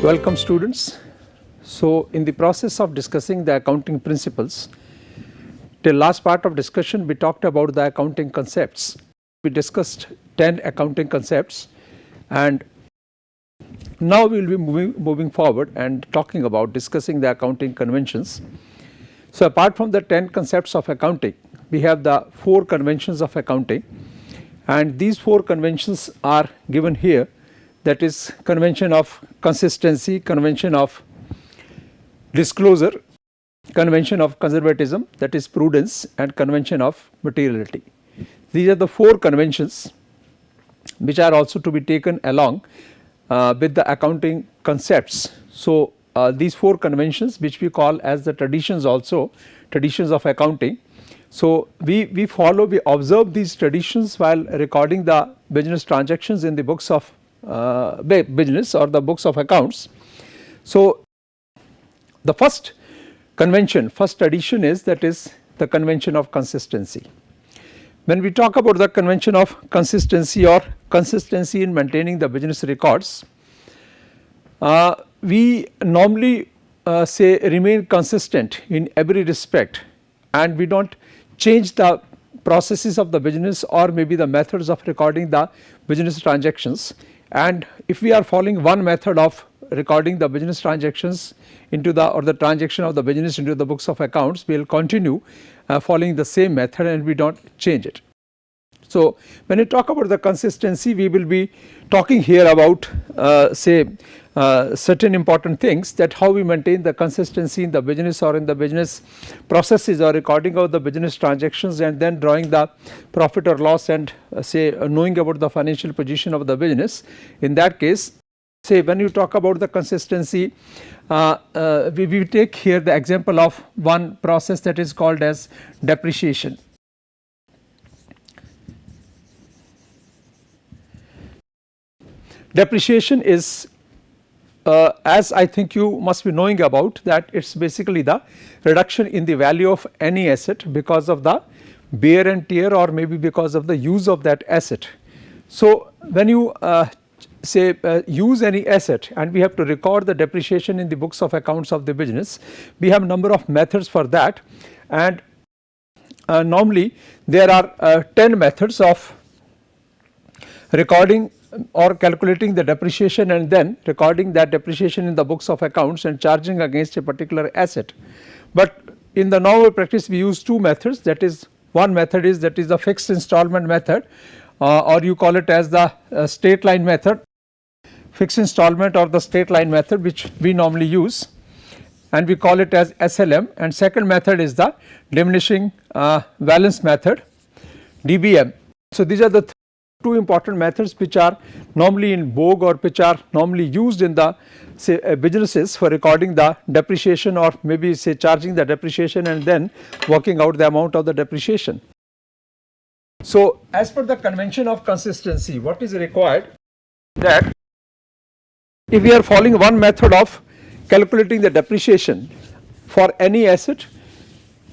Welcome students. So in the process of discussing the accounting principles, till last part of discussion we talked about the accounting concepts. We discussed 10 accounting concepts, and now we will be moving forward and talking about discussing the accounting conventions. So apart from the 10 concepts of accounting, we have the 4 conventions of accounting, and these 4 conventions are given here. That is convention of consistency, convention of disclosure, convention of conservatism, that is prudence, and convention of materiality. These are the 4 conventions which are also to be taken along with the accounting concepts. So these 4 conventions, which we call as the traditions, also traditions of accounting. So we observe these traditions while recording the business transactions in the books of business or the books of accounts. So the first convention, first tradition is, that is the convention of consistency. When we talk about the convention of consistency or consistency in maintaining the business records, we normally say remain consistent in every respect, and we do not change the processes of the business or maybe the methods of recording the business transactions. And if we are following one method of recording the business transactions into the transaction of the business into the books of accounts, we will continue following the same method and we do not change it. So when we talk about the consistency, we will be talking here about certain important things, that how we maintain the consistency in the business or in the business processes or recording of the business transactions, and then drawing the profit or loss and knowing about the financial position of the business. In that case, when you talk about the consistency, we take here the example of one process that is called as depreciation. Depreciation is, as I think you must be knowing about, that it is basically the reduction in the value of any asset because of the wear and tear or maybe because of the use of that asset. So when you use any asset and we have to record the depreciation in the books of accounts of the business, we have a number of methods for that, and normally there are 10 methods of recording or calculating the depreciation and then recording that depreciation in the books of accounts and charging against a particular asset. But in the normal practice we use 2 methods. That is, one method is, that is the fixed installment method, or you call it as the straight line method, fixed installment or the straight line method, which we normally use, and we call it as SLM. And second method is the diminishing balance method, DBM. So these are the 2 important methods which are normally in vogue or which are normally used in the businesses for recording the depreciation or maybe charging the depreciation and then working out the amount of the depreciation. So as per the convention of consistency, what is required, that if we are following one method of calculating the depreciation for any asset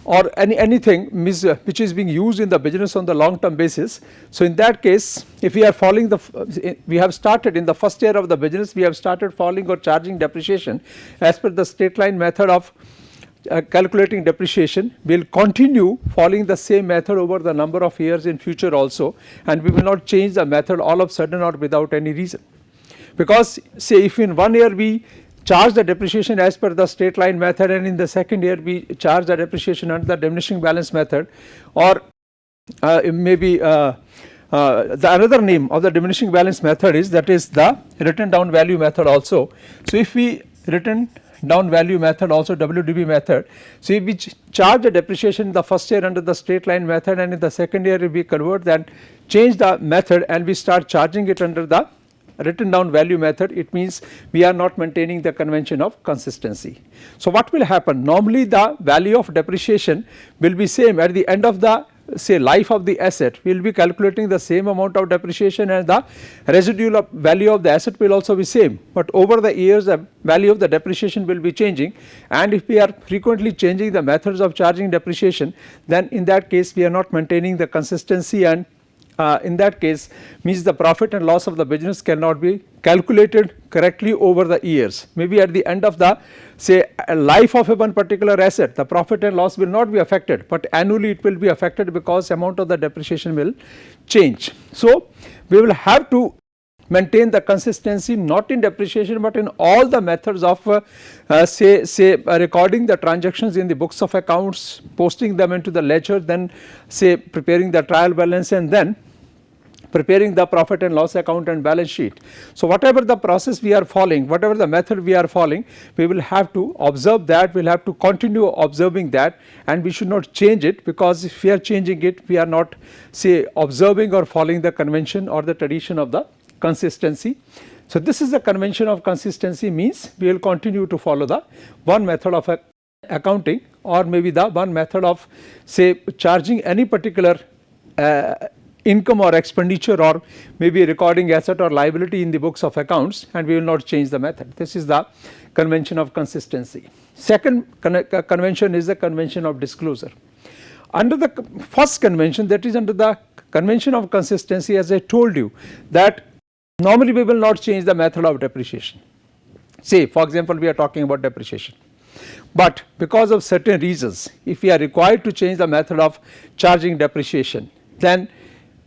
or anything which is being used in the business on the long term basis. So in that case, if we are following we have started in the first year of the business, we have started following or charging depreciation as per the straight line method of calculating depreciation, we will continue following the same method over the number of years in future also, and we will not change the method all of a sudden or without any reason. Because say if in one year we charge the depreciation as per the straight line method and in the second year we charge the depreciation under the diminishing balance method, or maybe the another name of the diminishing balance method is, that is the written down value method also. So if we written down value method, also WDV method, so if we charge the depreciation in the first year under the straight line method and in the second year if we convert that, change the method and we start charging it under the written down value method, it means we are not maintaining the convention of consistency. So what will happen, normally the value of depreciation will be same at the end of the life of the asset. We will be calculating the same amount of depreciation and the residual value of the asset will also be same, but over the years the value of the depreciation will be changing, and if we are frequently changing the methods of charging depreciation, then in that case we are not maintaining the consistency, and in that case means the profit and loss of the business cannot be calculated correctly over the years. Maybe at the end of the say life of a one particular asset, the profit and loss will not be affected, but annually it will be affected because amount of the depreciation will change. So we will have to maintain the consistency not in depreciation but in all the methods of say recording the transactions in the books of accounts, posting them into the ledger, then say preparing the trial balance, and then preparing the profit and loss account and balance sheet. So whatever the process we are following, whatever the method we are following, we will have to observe that, we will have to continue observing that, and we should not change it, because if we are changing it, we are not say observing or following the convention or the tradition of the consistency. So this is the convention of consistency, means we will continue to follow the one method of accounting, or maybe the one method of say charging any particular income or expenditure, or maybe recording asset or liability in the books of accounts, and we will not change the method. This is the convention of consistency. Second convention is the convention of disclosure. Under the first convention, that is under the convention of consistency, as I told you that normally we will not change the method of depreciation. Say for example, we are talking about depreciation, but because of certain reasons, if we are required to change the method of charging depreciation, then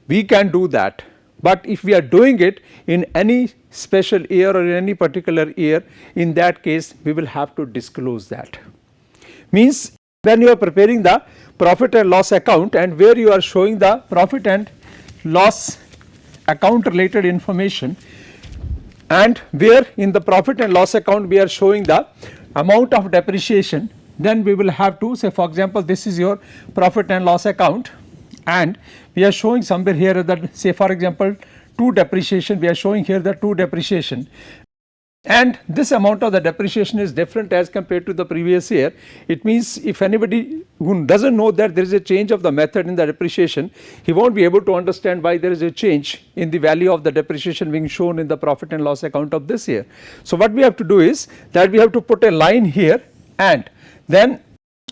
we can do that. But if we are doing it in any special year or in any particular year, in that case we will have to disclose that. Means when you are preparing the profit and loss account, and where you are showing the profit and loss account related information, and where in the profit and loss account we are showing the amount of depreciation, then we will have to say for example, this is your profit and loss account, and we are showing somewhere here that say for example 2 depreciation, we are showing here the 2 depreciation, and this amount of the depreciation is different as compared to the previous year. It means if anybody who does not know that there is a change of the method in the depreciation, he will not be able to understand why there is a change in the value of the depreciation being shown in the profit and loss account of this year. So what we have to do is that we have to put a line here, and then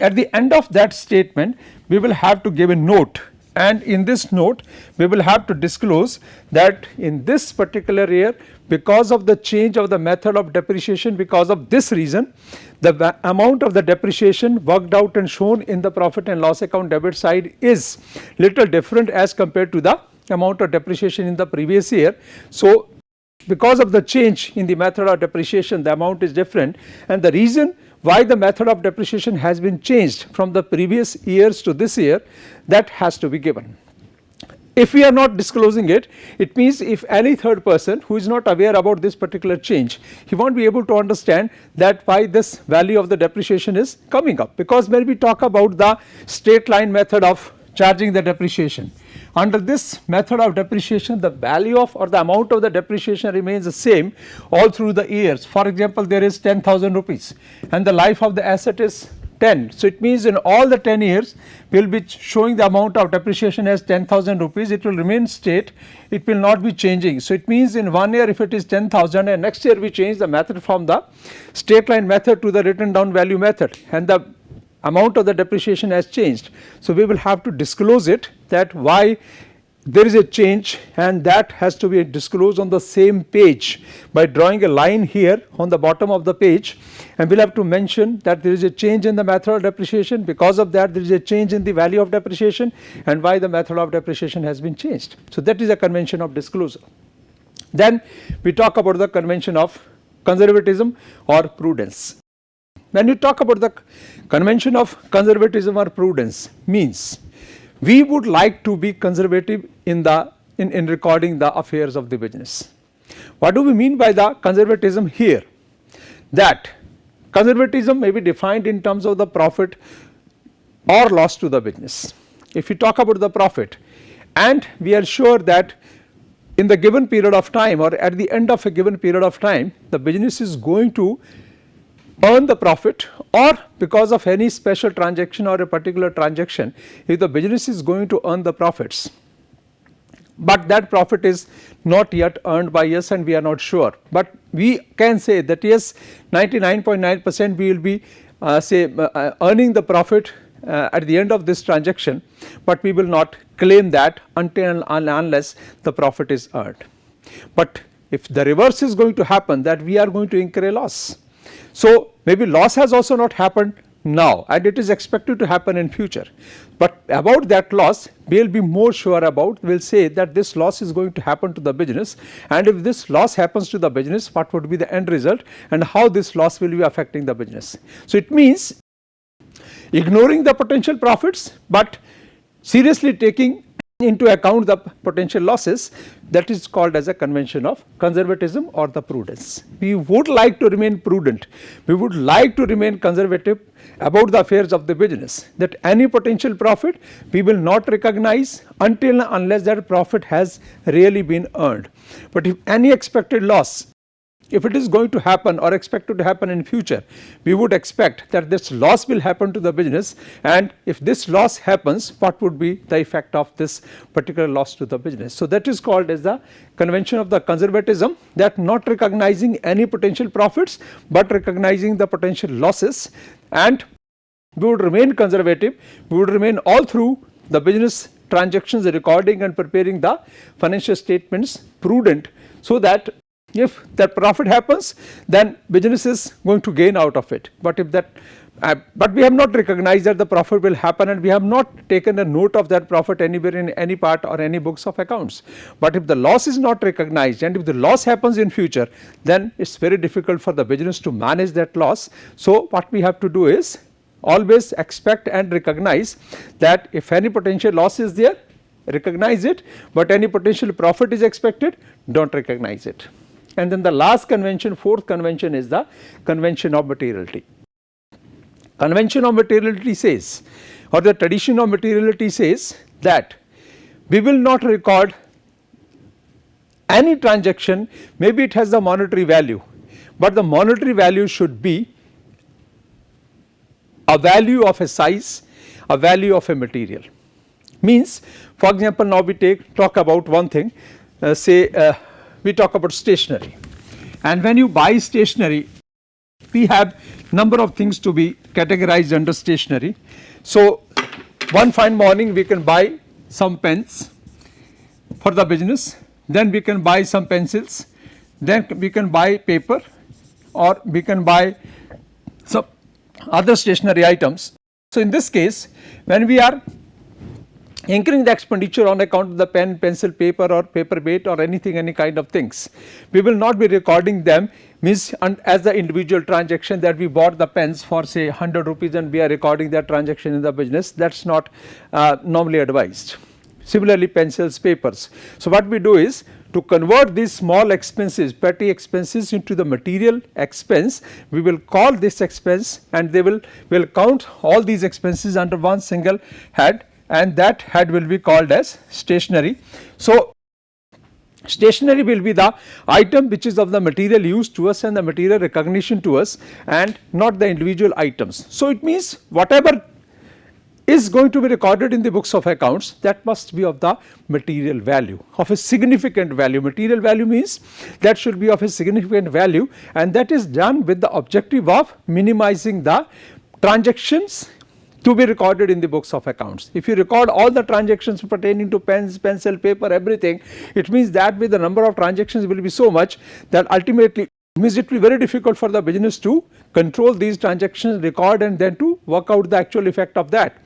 at the end of that statement we will have to give a note, and in this note we will have to disclose that in this particular year, because of the change of the method of depreciation, because of this reason, the amount of the depreciation worked out and shown in the profit and loss account debit side is little different as compared to the amount of depreciation in the previous year. So because of the change in the method of depreciation, the amount is different, and the reason why the method of depreciation has been changed from the previous years to this year, that has to be given. If we are not disclosing it, it means if any third person who is not aware about this particular change, he will not be able to understand that why this value of the depreciation is coming up. Because when we talk about the straight line method of charging the depreciation, under this method of depreciation, the value of or the amount of the depreciation remains the same all through the years. For example, there is 10,000 rupees and the life of the asset is 10. So it means in all the 10 years we will be showing the amount of depreciation as 10,000 rupees. It will remain straight, it will not be changing. So it means in 1 year if it is 10,000 and next year we change the method from the straight line method to the written down value method, and the amount of the depreciation has changed. So we will have to disclose it, that why there is a change, and that has to be disclosed on the same page by drawing a line here on the bottom of the page, and we will have to mention that there is a change in the method of depreciation, because of that there is a change in the value of depreciation, and why the method of depreciation has been changed. So that is a convention of disclosure. Then we talk about the convention of conservatism or prudence. When you talk about the convention of conservatism or prudence, means we would like to be conservative in recording the affairs of the business. What do we mean by the conservatism here? That conservatism may be defined in terms of the profit or loss to the business. If you talk about the profit, and we are sure that in the given period of time or at the end of a given period of time, the business is going to earn the profit, or because of any special transaction or a particular transaction, if the business is going to earn the profits, but that profit is not yet earned by us and we are not sure, but we can say that yes, 99.9% we will be earning the profit at the end of this transaction, but we will not claim that until and unless the profit is earned. But if the reverse is going to happen, that we are going to incur a loss. So maybe loss has also not happened now and it is expected to happen in future, but about that loss we will be more sure about. We will say that this loss is going to happen to the business, and if this loss happens to the business, what would be the end result and how this loss will be affecting the business. So it means ignoring the potential profits but seriously taking into account the potential losses. That is called as a convention of conservatism or the prudence. We would like to remain prudent, we would like to remain conservative about the affairs of the business, that any potential profit we will not recognize until and unless that profit has really been earned. But if any expected loss, if it is going to happen or expected to happen in future, we would expect that this loss will happen to the business, and if this loss happens, what would be the effect of this particular loss to the business. So that is called as the convention of the conservatism, that not recognizing any potential profits but recognizing the potential losses, and we would remain conservative, we would remain all through the business transactions, recording and preparing the financial statements prudent, so that if that profit happens, then business is going to gain out of it. But if that but we have not recognized that the profit will happen, and we have not taken a note of that profit anywhere in any part or any books of accounts. But if the loss is not recognized and if the loss happens in future, then it is very difficult for the business to manage that loss. So what we have to do is always expect and recognize that if any potential loss is there, recognize it, but any potential profit is expected, do not recognize it. And then the last convention, fourth convention, is the convention of materiality. Convention of materiality says, or the tradition of materiality says, that we will not record any transaction, maybe it has the monetary value, but the monetary value should be a value of a size, a value of a material. Means, for example, now we talk about one thing, we talk about stationery, and when you buy stationery, we have number of things to be categorized under stationery. So one fine morning we can buy some pens for the business, then we can buy some pencils, then we can buy paper, or we can buy some other stationery items. So in this case, when we are incurring the expenditure on account of the pen, pencil, paper or paper weight or anything, any kind of things, we will not be recording them, means as the individual transaction that we bought the pens for say 100 rupees and we are recording that transaction in the business. That is not normally advised. Similarly, pencils, papers. So what we do is to convert these small expenses, petty expenses, into the material expense. We will call this expense, and they will count all these expenses under one single head, and that head will be called as stationery. So stationery will be the item which is of the material use to us and the material recognition to us, and not the individual items. So it means whatever is going to be recorded in the books of accounts, that must be of the material value, of a significant value. Material value means that should be of a significant value, and that is done with the objective of minimizing the transactions to be recorded in the books of accounts. If you record all the transactions pertaining to pens, pencil, paper, everything, it means that with the number of transactions will be so much that ultimately means it will be very difficult for the business to control these transactions, record, and then to work out the actual effect of that.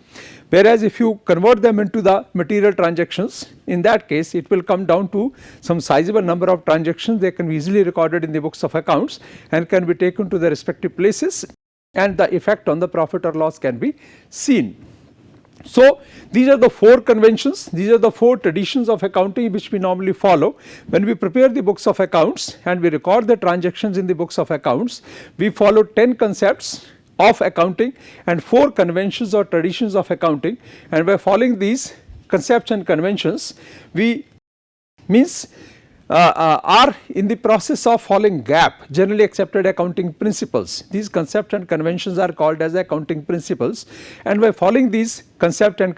Whereas if you convert them into the material transactions, in that case it will come down to some sizable number of transactions. They can be easily recorded in the books of accounts and can be taken to the respective places, and the effect on the profit or loss can be seen. So these are the four conventions, these are the four traditions of accounting which we normally follow. When we prepare the books of accounts and we record the transactions in the books of accounts, we follow 10 concepts of accounting and 4 conventions or traditions of accounting, and by following these concepts and conventions, we are in the process of following GAP, generally accepted accounting principles. These concepts and conventions are called as accounting principles, and by following these concepts and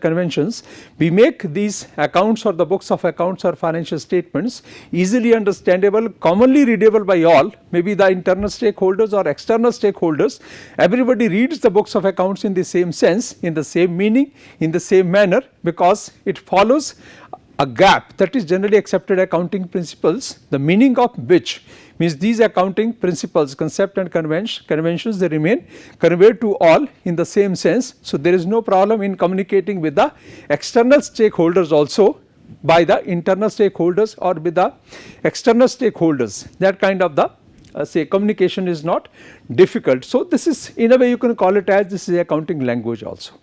conventions, we make these accounts or the books of accounts or financial statements easily understandable, commonly readable by all, maybe the internal stakeholders or external stakeholders. Everybody reads the books of accounts in the same sense, in the same meaning, in the same manner, because it follows a GAP, that is generally accepted accounting principles, the meaning of which means these accounting principles, concept and conventions, they remain conveyed to all in the same sense. So, there is no problem in communicating with the external stakeholders also by the internal stakeholders or with the external stakeholders. That kind of the say communication is not difficult. So, this is, in a way you can call it as this is accounting language also.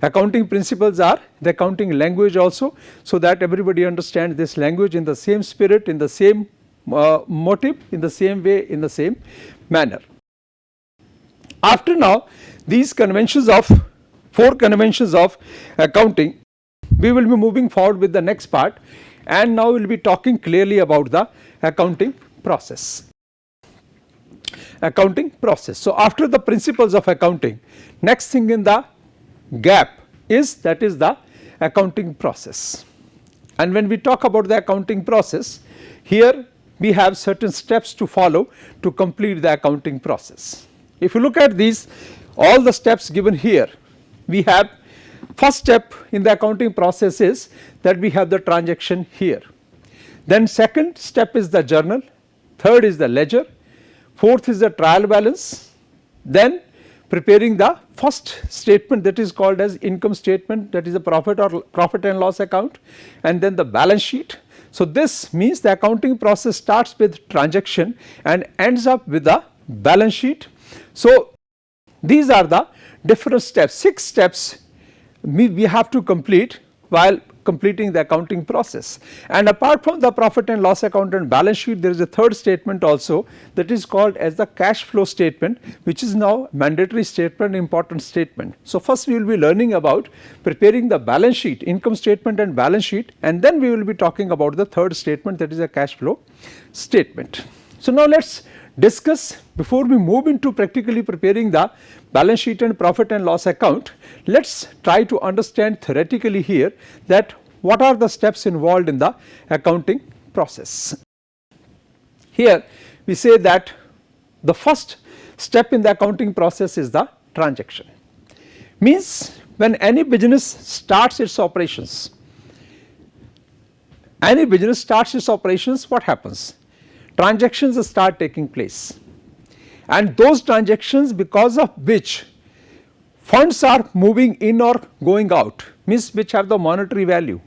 Accounting principles are the accounting language also, so that everybody understands this language in the same spirit, in the same motive, in the same way, in the same manner. After now these conventions of 4 conventions of accounting, we will be moving forward with the next part, and now we will be talking clearly about the accounting process. Accounting process. So, after the principles of accounting, next thing in the GAP is that is the accounting process. And when we talk about the accounting process, here we have certain steps to follow to complete the accounting process. If you look at these, all the steps given here, we have first step in the accounting process is that we have the transaction here. Then second step is the journal, third is the ledger, fourth is the trial balance, then preparing the first statement, that is called as income statement, that is a profit and loss account, and then the balance sheet. So, this means the accounting process starts with transaction and ends up with the balance sheet. So, these are the different steps, 6 steps we have to complete while completing the accounting process. And apart from the profit and loss account and balance sheet, there is a third statement also, that is called as the cash flow statement, which is now mandatory statement, important statement. So, first we will be learning about preparing the balance sheet, income statement and balance sheet, and then we will be talking about the third statement, that is a cash flow statement. So, now let us discuss, before we move into practically preparing the balance sheet and profit and loss account, let us try to understand theoretically here that what are the steps involved in the accounting process. Here we say that the first step in the accounting process is the transaction. Means when any business starts its operations, what happens? Transactions start taking place, and those transactions because of which funds are moving in or going out, means which have the monetary value,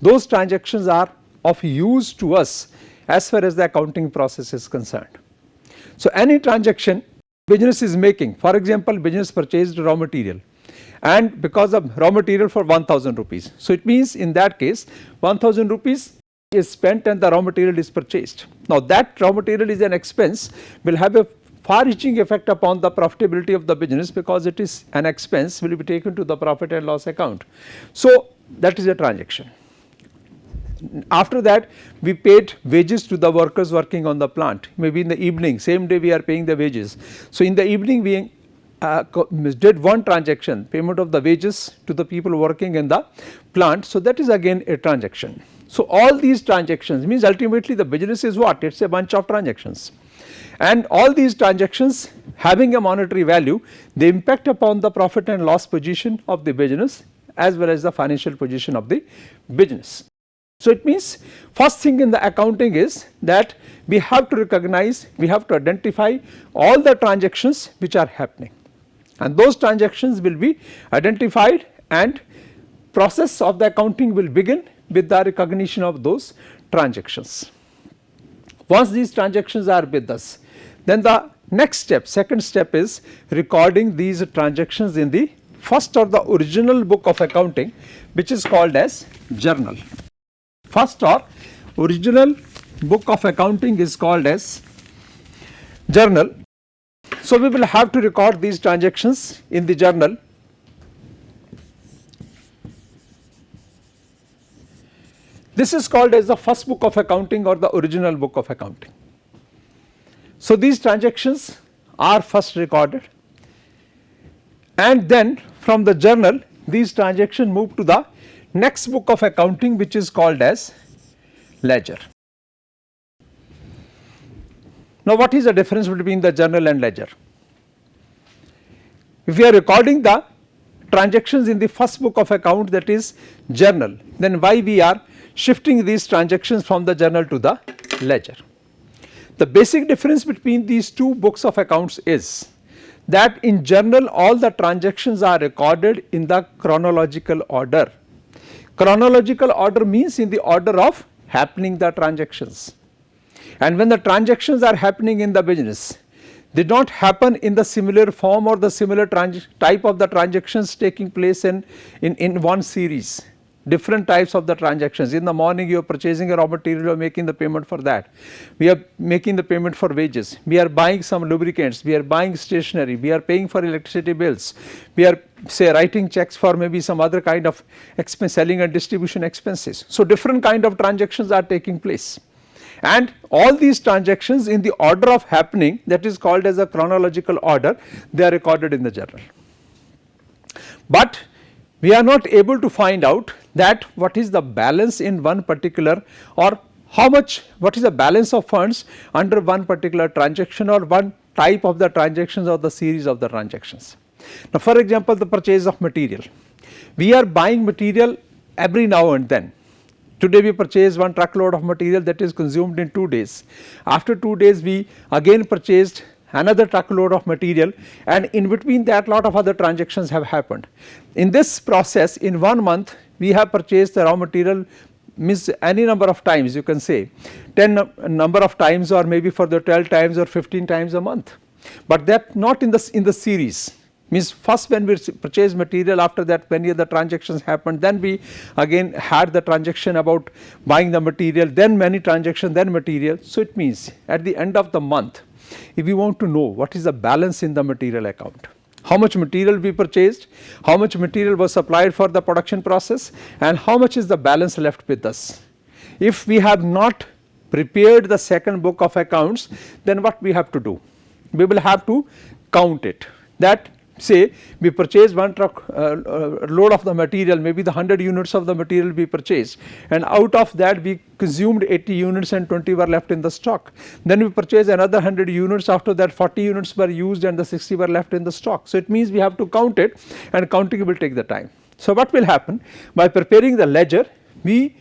those transactions are of use to us as far as the accounting process is concerned. So, any transaction business is making, for example, business purchased raw material, and because of raw material for 1000 rupees. So, it means in that case 1000 rupees is spent and the raw material is purchased. Now, that raw material is an expense, will have a far reaching effect upon the profitability of the business, because it is an expense will be taken to the profit and loss account. So, that is a transaction. After that, we paid wages to the workers working on the plant, maybe in the evening, same day we are paying the wages. So, in the evening we did one transaction, payment of the wages to the people working in the plant. So, that is again a transaction. So, all these transactions means ultimately the business is what? It is a bunch of transactions, and all these transactions having a monetary value, they impact upon the profit and loss position of the business as well as the financial position of the business. So, it means first thing in the accounting is that we have to recognize, we have to identify all the transactions which are happening, and those transactions will be identified, and process of the accounting will begin with the recognition of those transactions. Once these transactions are with us, then the next step, second step is recording these transactions in the first or the original book of accounting, which is called as journal. First or original book of accounting is called as journal. So, we will have to record these transactions in the journal. This is called as the first book of accounting or the original book of accounting. So, these transactions are first recorded, and then from the journal these transactions move to the next book of accounting, which is called as ledger. Now, what is the difference between the journal and ledger? If we are recording the transactions in the first book of account, that is journal, then why we are shifting these transactions from the journal to the ledger? The basic difference between these two books of accounts is that in journal all the transactions are recorded in the chronological order. Chronological order means in the order of happening the transactions, and when the transactions are happening in the business, they do not happen in the similar form or the similar type of the transactions taking place in one series. Different types of the transactions. In the morning you are purchasing a raw material, you are making the payment for that. We are making the payment for wages. We are buying some lubricants, we are buying stationery, we are paying for electricity bills, we are say writing checks for maybe some other kind of expense, selling and distribution expenses. So, different kind of transactions are taking place, and all these transactions in the order of happening, that is called as a chronological order, they are recorded in the journal. But we are not able to find out that what is the balance in one particular, or how much, what is the balance of funds under one particular transaction or one type of the transactions or the series of the transactions. Now, for example, the purchase of material. We are buying material every now and then. Today we purchased one truckload of material that is consumed in 2 days. After 2 days we again purchased another truckload of material, and in between that lot of other transactions have happened. In this process, in 1 month we have purchased the raw material means any number of times, you can say 10 number of times, or maybe for the 12 times or 15 times a month, but that not in the series. Means first when we purchase material, after that many other transactions happened, then we again had the transaction about buying the material, then many transactions, then material. So, it means at the end of the month, if we want to know what is the balance in the material account, how much material we purchased, how much material was supplied for the production process, and how much is the balance left with us. If we have not prepared the second book of accounts, then what we have to do? We will have to count it. That say we purchased one truck load of the material, maybe the 100 units of the material we purchased, and out of that we consumed 80 units and 20 were left in the stock. Then we purchased another 100 units, after that 40 units were used and the 60 were left in the stock. So, it means we have to count it, and counting will take the time. So, what will happen? By preparing the ledger, we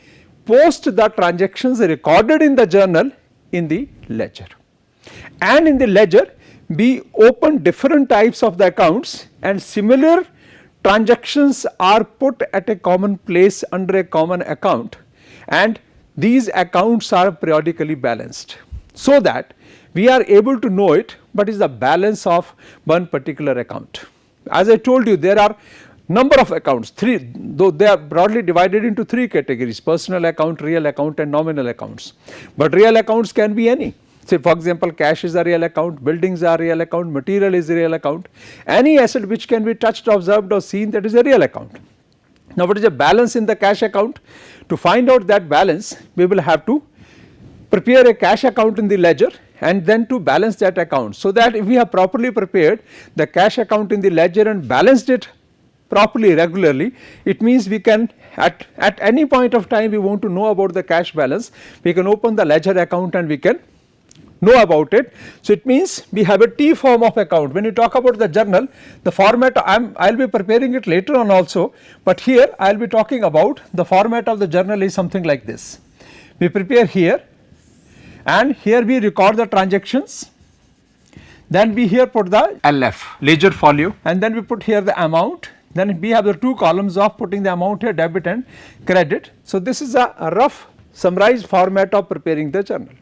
post the transactions recorded in the journal in the ledger, and in the ledger we open different types of the accounts, and similar transactions are put at a common place under a common account, and these accounts are periodically balanced, so that we are able to know it what is the balance of one particular account. As I told you, there are number of accounts, 3, though they are broadly divided into 3 categories: personal account, real account and nominal accounts. But real accounts can be any. Say for example, cash is a real account, buildings are real account, material is a real account, any asset which can be touched, observed or seen, that is a real account. Now, what is the balance in the cash account? To find out that balance, we will have to prepare a cash account in the ledger and then to balance that account. So, that if we have properly prepared the cash account in the ledger and balanced it properly regularly, it means we can at any point of time we want to know about the cash balance, we can open the ledger account and we can know about it. So, it means we have a T form of account. When you talk about the journal, the format I will be preparing it later on also, but here I will be talking about the format of the journal is something like this. We prepare here, and here we record the transactions, then we here put the LF, ledger folio, and then we put here the amount, then we have the 2 columns of putting the amount here, debit and credit. So, this is a rough summarized format of preparing the journal.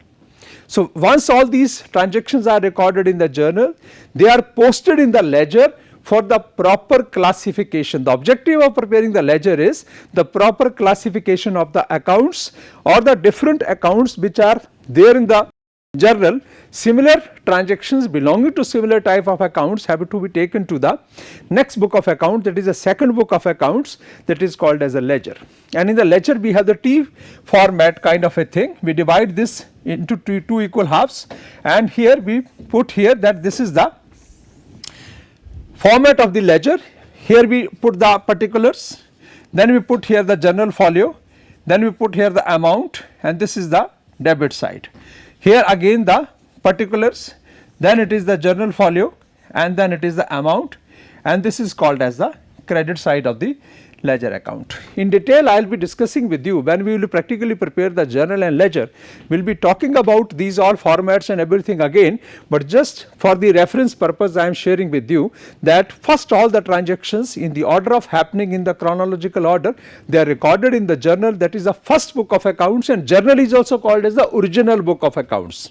So, once all these transactions are recorded in the journal, they are posted in the ledger for the proper classification. The objective of preparing the ledger is the proper classification of the accounts or the different accounts which are there in the journal, similar transactions belonging to similar type of accounts have to be taken to the next book of accounts, that is the second book of accounts, that is called as a ledger. And in the ledger we have the T format kind of a thing. We divide this into two equal halves, and here we put here that this is the format of the ledger. Here we put the particulars, then we put here the journal folio, then we put here the amount, and this is the debit side. Here again the particulars, then it is the journal folio, and then it is the amount, and this is called as the credit side of the ledger account. In detail I will be discussing with you when we will practically prepare the journal and ledger. We will be talking about these all formats and everything again, but just for the reference purpose I am sharing with you that first all the transactions in the order of happening in the chronological order, they are recorded in the journal, that is the first book of accounts, and journal is also called as the original book of accounts.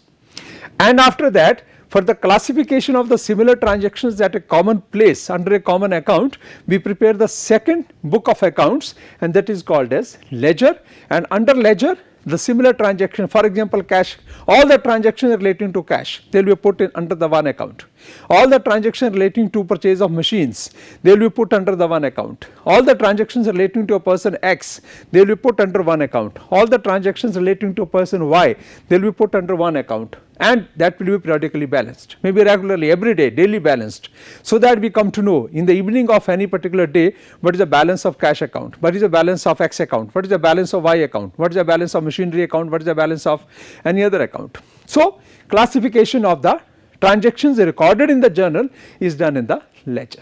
And after that, for the classification of the similar transactions at a common place under a common account, we prepare the second book of accounts, and that is called as ledger. And under ledger, the similar transaction, for example cash, all the transactions relating to cash, they will be put in under the one account. All the transactions relating to purchase of machines, they will be put under the one account. All the transactions relating to a person X, they will be put under one account. All the transactions relating to a person Y, they will be put under one account, and that will be periodically balanced, maybe regularly, every day, daily balanced, so that we come to know in the evening of any particular day what is the balance of cash account, what is the balance of X account, what is the balance of Y account, what is the balance of machinery account, what is the balance of any other account. So classification of the transactions recorded in the journal is done in the ledger.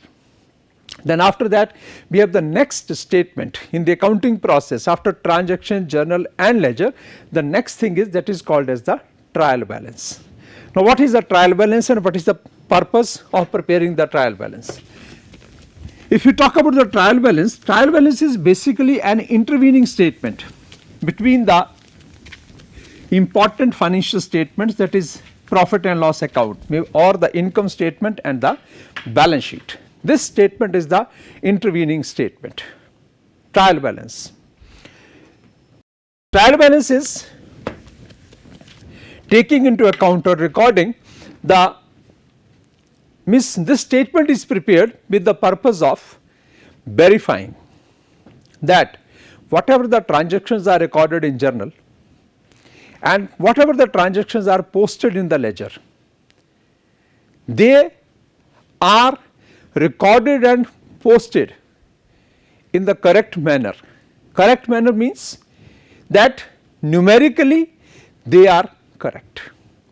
Then after that we have the next statement in the accounting process after transaction, journal and ledger. The next thing is that is called as the trial balance. Now what is the trial balance and what is the purpose of preparing the trial balance? If you talk about the trial balance is basically an intervening statement between the important financial statements, that is profit and loss account or the income statement and the balance sheet. This statement is the intervening statement. Trial balance. Trial balance is taking into account or recording the this statement is prepared with the purpose of verifying that whatever the transactions are recorded in journal and whatever the transactions are posted in the ledger, they are recorded and posted in the correct manner. Correct manner means that numerically they are correct.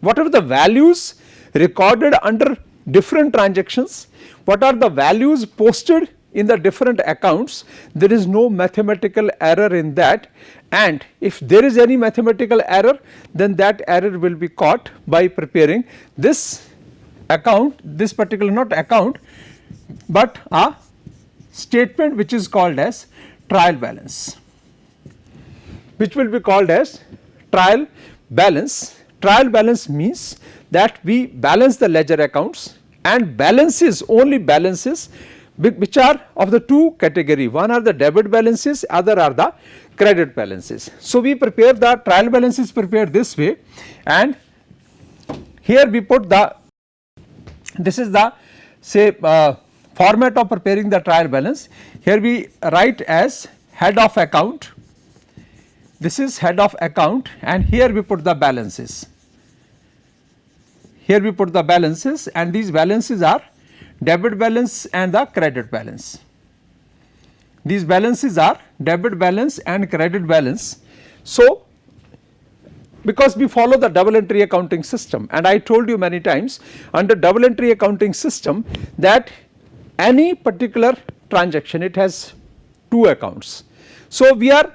Whatever the values recorded under different transactions, what are the values posted in the different accounts, there is no mathematical error in that, and if there is any mathematical error, then that error will be caught by preparing this account, this particular not account but a statement which is called as trial balance, which will be called as trial balance. Trial balance means that we balance the ledger accounts, and balances, only balances which are of the two category, one are the debit balances, other are the credit balances. So we prepare the trial balance is prepared this way, and here we put the, this is the say format of preparing the trial balance. Here we write as head of account, this is head of account, and here we put the balances. Here we put the balances, and these balances are debit balance and the credit balance. These balances are debit balance and credit balance. So because we follow the double entry accounting system, and I told you many times under double entry accounting system that any particular transaction, it has two accounts. So we are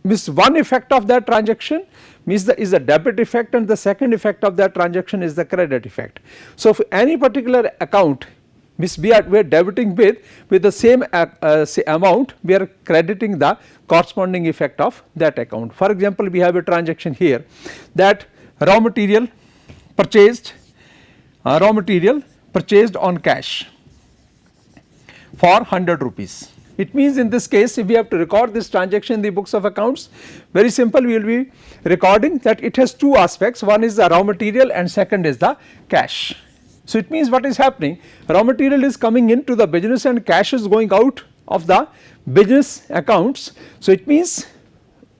one effect of that transaction is the debit effect, and the second effect of that transaction is the credit effect. So if any particular account we are debiting with the same amount, we are crediting the corresponding effect of that account. For example, we have a transaction here that raw material purchased on cash for 100 rupees. It means in this case if we have to record this transaction in the books of accounts, very simple, we will be recording that it has two aspects, one is the raw material and second is the cash. So it means what is happening, raw material is coming into the business and cash is going out of the business accounts. So it means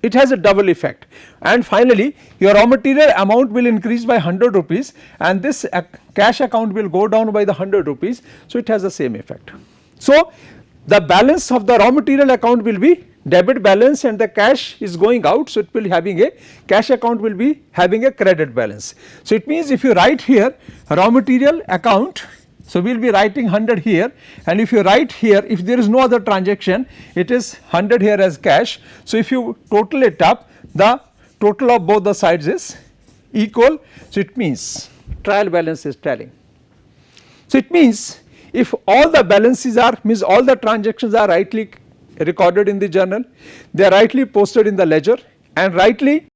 it has a double effect, and finally your raw material amount will increase by 100 rupees and this cash account will go down by the 100 rupees. So it has the same effect. So the balance of the raw material account will be debit balance and the cash is going out. So it will be having a cash account will be having a credit balance. So it means if you write here raw material account, so we will be writing 100 here, and if you write here, if there is no other transaction, it is 100 here as cash. So if you total it up, the total of both the sides is equal. So it means trial balance is tallying. So it means if all the balances are, means all the transactions are rightly recorded in the journal, they are rightly posted in the ledger, and rightly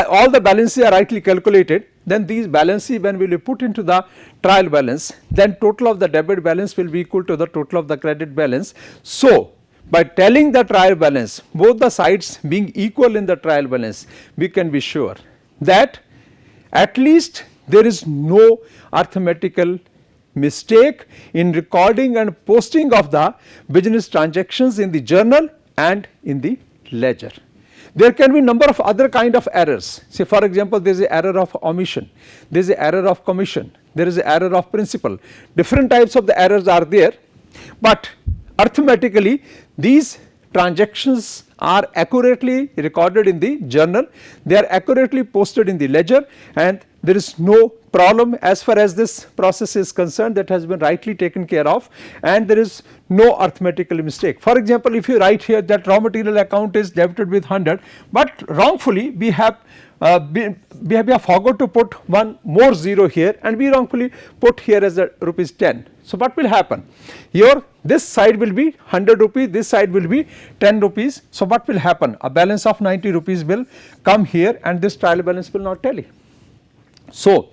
all the balances are rightly calculated, then these balances when we will put into the trial balance, then total of the debit balance will be equal to the total of the credit balance. So by telling the trial balance, both the sides being equal in the trial balance, we can be sure that at least there is no arithmetical mistake in recording and posting of the business transactions in the journal and in the ledger. There can be number of other kind of errors. Say for example, there is an error of omission, there is an error of commission, there is an error of principal, different types of the errors are there, but arithmetically these transactions are accurately recorded in the journal, they are accurately posted in the ledger, and there is no problem as far as this process is concerned, that has been rightly taken care of, and there is no arithmetical mistake. For example, if you write here that raw material account is debited with 100, but wrongfully we have forgot to put one more 0 here and we wrongfully put here as a rupees 10. So what will happen? Here this side will be 100 rupees, this side will be 10 rupees. So what will happen? A balance of 90 rupees will come here and this trial balance will not tally. So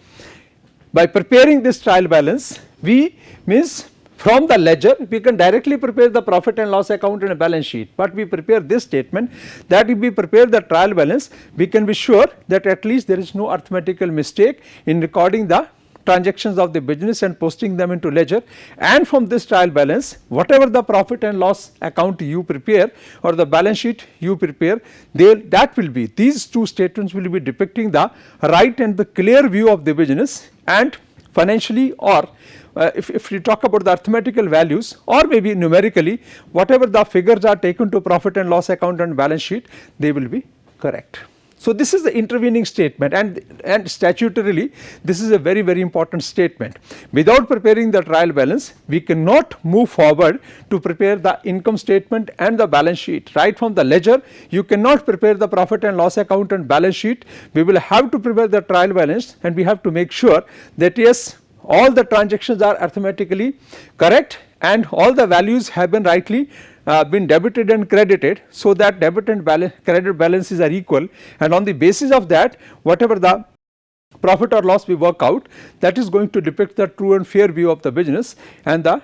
by preparing this trial balance, we means from the ledger we can directly prepare the profit and loss account and a balance sheet, but we prepare this statement that if we prepare the trial balance, we can be sure that at least there is no arithmetical mistake in recording the transactions of the business and posting them into ledger, and from this trial balance whatever the profit and loss account you prepare or the balance sheet you prepare, that will be, these two statements will be depicting the right and the clear view of the business, and financially or if we talk about the arithmetical values or maybe numerically, whatever the figures are taken to profit and loss account and balance sheet, they will be correct. So this is the intervening statement, and statutorily this is a very very important statement. Without preparing the trial balance, we cannot move forward to prepare the income statement and the balance sheet. Right from the ledger you cannot prepare the profit and loss account and balance sheet. We will have to prepare the trial balance, and we have to make sure that yes, all the transactions are arithmetically correct and all the values have been rightly been debited and credited, so that debit and credit balances are equal, and on the basis of that whatever the profit or loss we work out, that is going to depict the true and fair view of the business and the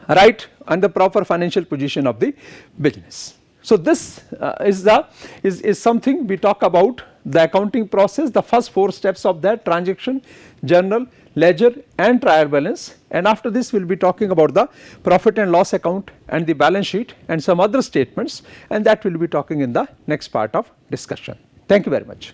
right and the proper financial position of the business. So this is something we talk about the accounting process, the first 4 steps of that: transaction, journal, ledger and trial balance, and after this we will be talking about the profit and loss account and the balance sheet and some other statements, and that we will be talking in the next part of discussion. Thank you very much.